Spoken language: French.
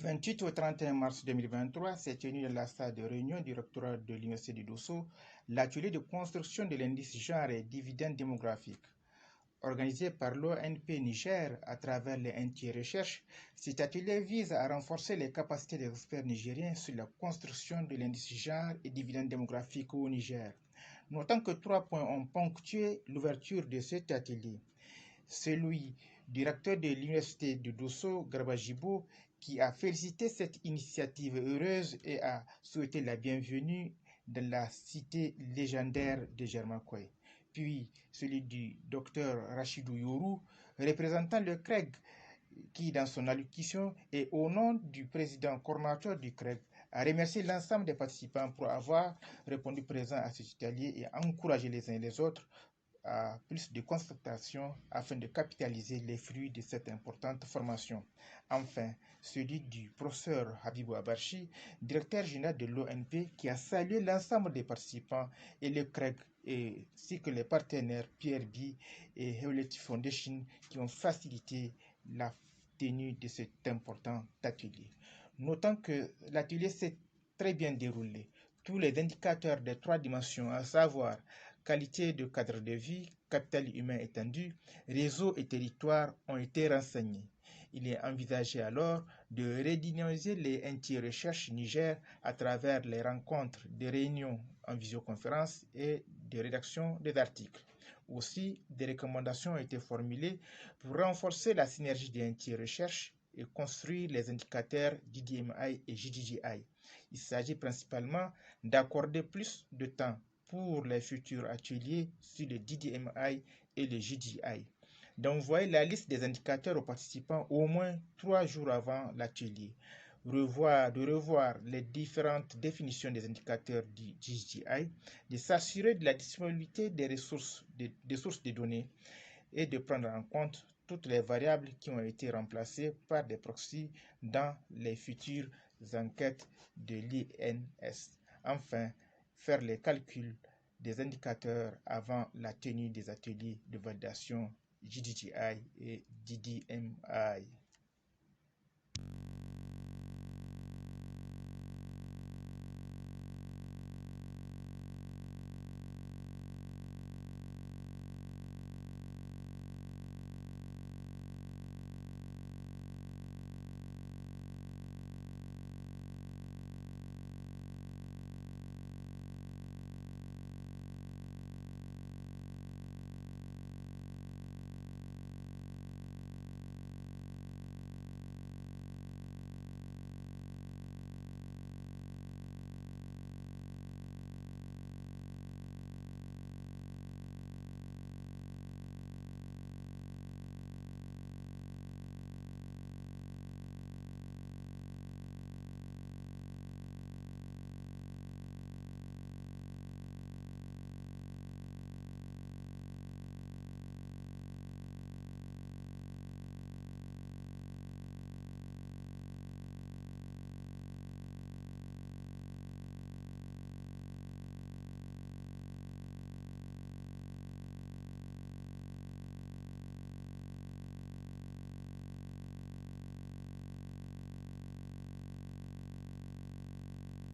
28 au 31 mars 2023 s'est tenu dans la salle de réunion du rectorat de l'Université du Dosso l'atelier de construction de l'indice genre et dividende démographique. Organisé par l'ONP Niger à travers les NT Recherche, cet atelier vise à renforcer les capacités des experts nigériens sur la construction de l'indice genre et dividende démographique au Niger. Notons que 3 points ont ponctué l'ouverture de cet atelier. Celui du recteur de l'Université de Dosso, Garba Jibo, qui a félicité cette initiative heureuse et a souhaité la bienvenue dans la cité légendaire de Germakoy. Puis celui du docteur Rachidou Yourou, représentant le CREG, qui dans son allocution et au nom du président coordinateur du CREG a remercié l'ensemble des participants pour avoir répondu présent à cet atelier et encouragé les uns et les autres à plus de concertation afin de capitaliser les fruits de cette importante formation. Enfin, celui du professeur Habibou Abarchi, directeur général de l'ONP, qui a salué l'ensemble des participants et le CREG, ainsi que les partenaires PRB et Hewlett Foundation qui ont facilité la tenue de cet important atelier. Notons que l'atelier s'est très bien déroulé. Tous les indicateurs des 3 dimensions, à savoir qualité de cadre de vie, capital humain étendu, réseau et territoire, ont été renseignés. Il est envisagé alors de redynamiser les NT Recherche Niger à travers les rencontres, des réunions en visioconférence et de rédaction des articles. Aussi, des recommandations ont été formulées pour renforcer la synergie des NT Recherche et construire les indicateurs DDMI et JDGI. Il s'agit principalement d'accorder plus de temps pour les futurs ateliers sur le DDMI et le JDI, d'envoyer la liste des indicateurs aux participants au moins 3 jours avant l'atelier, de revoir les différentes définitions des indicateurs du JDI, de s'assurer de la disponibilité des sources de données et de prendre en compte toutes les variables qui ont été remplacées par des proxys dans les futures enquêtes de l'INS. Enfin, faire les calculs des indicateurs avant la tenue des ateliers de validation JDGI et DDMI.